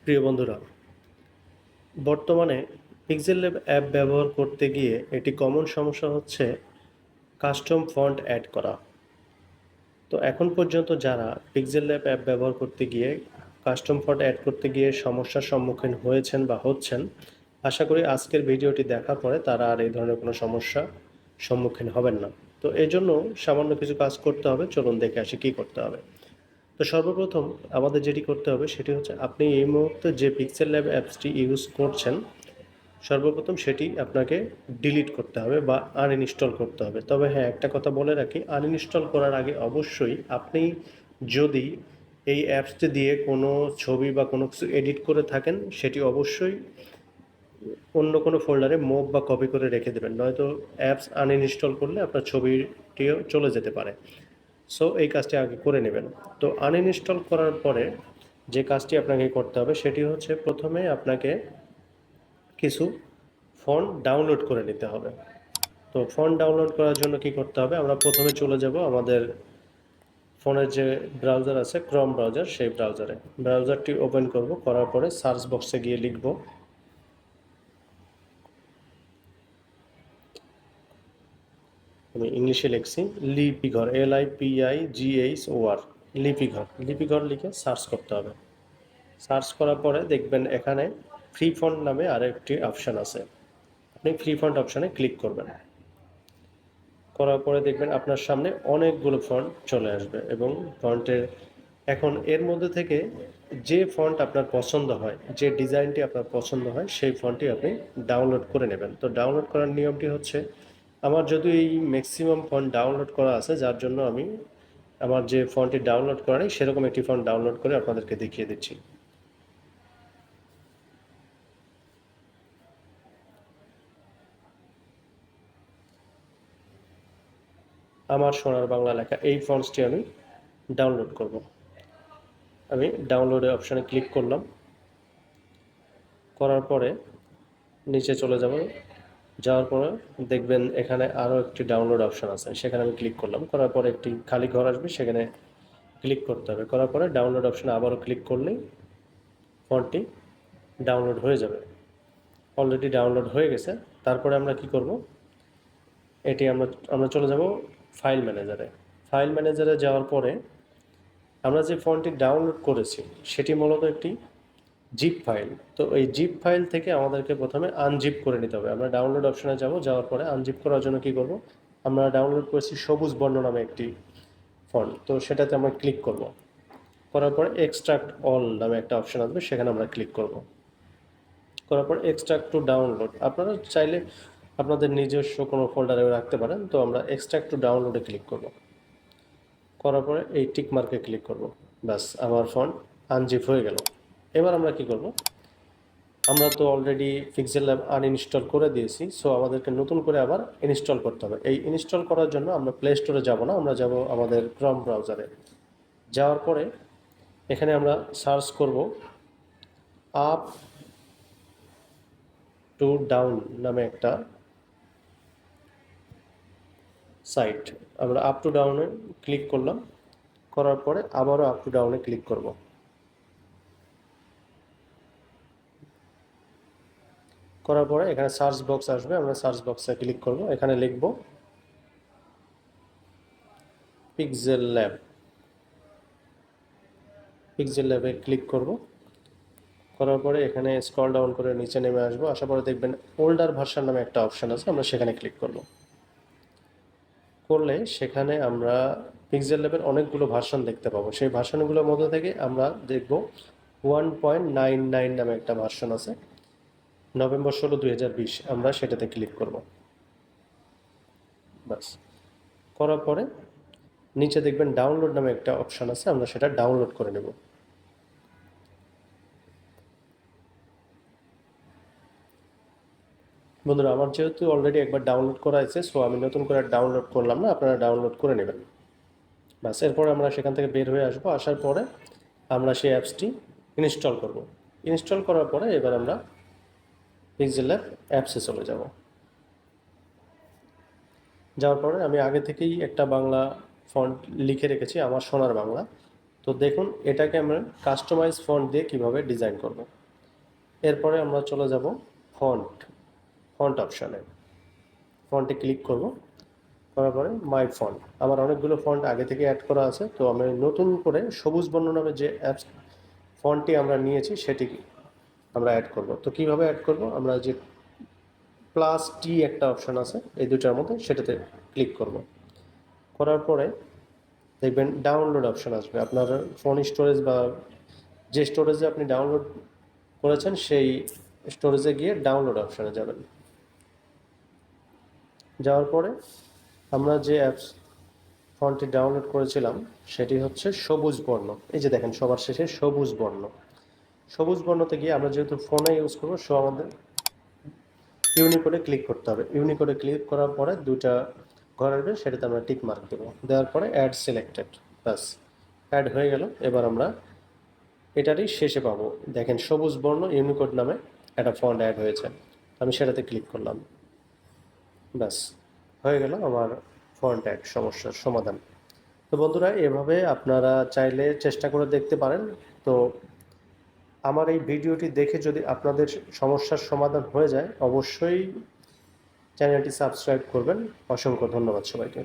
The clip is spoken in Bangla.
প্রিয় বন্ধুরা, বর্তমানে পিক্সেল ল্যাব অ্যাপ ব্যবহার করতে গিয়ে একটি কমন সমস্যা হচ্ছে কাস্টম ফন্ট অ্যাড করা। তো এখন পর্যন্ত যারা পিক্সেল ল্যাব অ্যাপ ব্যবহার করতে গিয়ে কাস্টম ফন্ট অ্যাড করতে গিয়ে সমস্যার সম্মুখীন হয়েছেন বা হচ্ছেন, আশা করি আজকের ভিডিওটি দেখার পরে তারা আর এই ধরনের কোনো সমস্যা সম্মুখীন হবেন না। তো এই জন্য সামান্য কিছু কাজ করতে হবে, চলুন দেখে আসি কী করতে হবে। তো সর্বপ্রথম আমাদের যেটি করতে হবে সেটি হচ্ছে, আপনি এই মুহূর্তে যে পিক্সেল ল্যাব অ্যাপসটি ইউজ করছেন সর্বপ্রথম সেটি আপনাকে ডিলিট করতে হবে বা আনইনস্টল করতে হবে। তবে হ্যাঁ, একটা কথা বলে রাখি, আনইনস্টল করার আগে অবশ্যই আপনি যদি এই অ্যাপসটি দিয়ে কোনো ছবি বা কোনো কিছু এডিট করে থাকেন সেটি অবশ্যই অন্য কোনো ফোল্ডারে মুভ বা কপি করে রেখে দেবেন, নয়তো অ্যাপস আনইনস্টল করলে আপনার ছবিটিও চলে যেতে পারে। সো এই কাজটি আগে করে নেবেন। তো আনইনস্টল করার পরে যে কাজটি আপনাকে করতে হবে সেটি হচ্ছে, প্রথমে আপনাকে কিছু ফন্ট ডাউনলোড করে নিতে হবে। তো ফন্ট ডাউনলোড করার জন্য কি করতে হবে, আমরা প্রথমে চলে যাব আমাদের ফোনের যে ব্রাউজার আছে, ক্রোম ব্রাউজার, সেই ব্রাউজারটি ওপেন করব। করার পরে সার্চ বক্সে গিয়ে লিখব, আমি ইংলিশে লিখছি, লিপিঘর, LIPIGHOR, লিপিঘর লিখে সার্চ করতে হবে। সার্চ করার পরে দেখবেন এখানে ফ্রি ফন্ট নামে আরেকটি অপশান আছে, আপনি ফ্রি ফন্ট অপশানে ক্লিক করবেন। করার পরে দেখবেন আপনার সামনে অনেকগুলো ফন্ট চলে আসবে এবং ফন্টের এখন এর মধ্যে থেকে যে ফন্ট আপনার পছন্দ হয়, যে ডিজাইনটি আপনার পছন্দ হয়, সেই ফন্টটি আপনি ডাউনলোড করে নেবেন। তো ডাউনলোড করার নিয়মটি হচ্ছে, আমার যদি এই ম্যাক্সিমাম ফন্ট ডাউনলোড করা আছে, যার জন্য আমি আমার যে ফন্টটি ডাউনলোড করা নেই সেরকম একটি ফন্ট ডাউনলোড করে আপনাদেরকে দেখিয়ে দিচ্ছি। আমার সোনার বাংলা লেখা এই ফন্টসটি আমি ডাউনলোড করব। আমি ডাউনলোডের অপশানে ক্লিক করলাম। করার পরে নিচে চলে যাব, যাওয়ার পরে দেখবেন এখানে আরও একটি ডাউনলোড অপশান আছে, সেখানে আমি ক্লিক করলাম। করার পরে একটি খালি ঘর আসবে, সেখানে ক্লিক করতে হবে। করার পরে ডাউনলোড অপশানে আবারও ক্লিক করলেই ফন্টটি ডাউনলোড হয়ে যাবে। অলরেডি ডাউনলোড হয়ে গেছে। তারপরে আমরা কি করব, এটি আমরা চলে যাব ফাইল ম্যানেজারে। ফাইল ম্যানেজারে যাওয়ার পরে আমরা যে ফন্টটি ডাউনলোড করেছি সেটি মূলত একটি জিপ ফাইল। তো এই জিপ ফাইল থেকে আমাদেরকে প্রথমে আনজিপ করে নিতে হবে। আমরা ডাউনলোড অপশানে যাব, যাওয়ার পরে আনজিপ করার জন্য কি করব, আমরা ডাউনলোড করেছি সবুজ বর্ণ নামে একটি ফন্ট, তো সেটাতে আমরা ক্লিক করব। করার পরে এক্সট্রাক্ট অল নামে একটা অপশান আসবে, সেখানে আমরা ক্লিক করব। করার পর এক্সট্রাক্ট টু ডাউনলোড, আপনারা চাইলে আপনাদের নিজস্ব কোনো ফোল্ডারে রাখতে পারেন। তো আমরা এক্সট্রাক্ট টু ডাউনলোডে ক্লিক করব। করার পরে এই টিক মার্কে ক্লিক করব। ব্যাস, আমার ফন্ট আনজিপ হয়ে গেল। এবার আমরা কি করব, আমরা তো অলরেডি পিক্সেল ল্যাব আনইনস্টল করে দিয়েছি, সো আমাদেরকে নতুন করে আবার ইনস্টল করতে হবে। এই ইনস্টল করার জন্য আমরা প্লে স্টোরে যাব না, আমরা যাব আমাদের ক্রোম ব্রাউজারে। যাওয়ার পরে এখানে আমরা সার্চ করব আপ টু ডাউন নামে একটা সাইট। আমরা আপ টু ডাউনে ক্লিক করলাম। করার পরে আবারও আপ টু ডাউনে ক্লিক করব। করার পরে এখানে সার্চ বক্স আসবে, আমরা সার্চ বক্সে ক্লিক করব। এখানে লিখব পিক্সেল ল্যাব। পিক্সেল ল্যাবে ক্লিক করব। করার পরে এখানে স্ক্রল ডাউন করে নিচে নেমে আসবো। আসার পরে দেখবেন ওল্ডার ভার্সন নামে একটা অপশান আছে, আমরা সেখানে ক্লিক করব। করলে সেখানে আমরা পিক্সেল ল্যাবের অনেকগুলো ভার্সন দেখতে পাবো। সেই ভার্সনগুলোর মধ্যে থেকে আমরা দেখব 1.99 নামে একটা ভার্সন আছে, নভেম্বর 16, 2020। আমরা সেটাতে ক্লিক করব। বাস, করার পরে নিচে দেখবেন ডাউনলোড নামে একটা অপশান আছে, আমরা সেটা ডাউনলোড করে নেব। বন্ধুরা, আমার যেহেতু অলরেডি একবার ডাউনলোড করা আছে, সো আমি নতুন করে ডাউনলোড করলাম না, আপনারা ডাউনলোড করে নেবেন। বাস, এরপরে আমরা সেখান থেকে বের হয়ে আসবো। আসার পরে আমরা সেই অ্যাপসটি ইনস্টল করব। ইনস্টল করার পরে এবার আমরা পিক্সেল ল্যাব অ্যাপসে চলে যাব। যাওয়ার পরে আমি আগে থেকেই একটা বাংলা ফন্ট লিখে রেখেছি, আমার সোনার বাংলা। তো দেখুন, এটাকে আমরা কাস্টমাইজ ফন্ট দিয়ে কিভাবে ডিজাইন করব। এরপরে আমরা চলে যাব ফন্ট ফন্ট অপশানে। ফন্টে ক্লিক করব, করার পরে মাই ফন্ট। আমার অনেকগুলো ফন্ট আগে থেকে অ্যাড করা আছে, তো আমি নতুন করে সবুজ বর্ণ নামে যে অ্যাপস ফন্টটি আমরা নিয়েছি সেটি আমরা অ্যাড করব। তো কিভাবে অ্যাড করব, আমরা যে প্লাস টি একটা অপশান আছে এই দুটার মধ্যে, সেটাতে ক্লিক করব। করার পরে দেখবেন ডাউনলোড অপশান আসবে। আপনার ফোন স্টোরেজ বা যে স্টোরেজে আপনি ডাউনলোড করেছেন সেই স্টোরেজে গিয়ে ডাউনলোড অপশানে যাবেন। যাওয়ার পরে আমরা যে অ্যাপস ফন্টটি ডাউনলোড করেছিলাম সেটি হচ্ছে সবুজ বর্ণ। এই যে দেখেন সবার শেষে সবুজ বর্ণ। সবুজ বর্ণতে গিয়ে আমরা যেহেতু ফোনে ইউজ করবো, সো আমাদের ইউনিকোডে ক্লিক করতে হবে। ইউনিকোডে ক্লিক করার পরে দুটা ঘর আসবে, সেটাতে আমরা টিক মার্ক দেবো। দেওয়ার পরে অ্যাড সিলেক্টেড, ব্যাস অ্যাড হয়ে গেল। এবার আমরা এটারই শেষে পাবো, দেখেন সবুজ বর্ণ ইউনিকোড নামে একটা ফন্ট অ্যাড হয়েছে। আমি সেটাতে ক্লিক করলাম, ব্যাস হয়ে গেল আমার ফন্ট অ্যাড সমস্যার সমাধান। তো বন্ধুরা, এভাবে আপনারা চাইলে চেষ্টা করে দেখতে পারেন। তো আমার এই ভিডিওটি দেখে যদি আপনাদের সমস্যার সমাধান হয়ে যায়, অবশ্যই চ্যানেলটি সাবস্ক্রাইব করবেন। অসংখ্য ধন্যবাদ সবাইকে।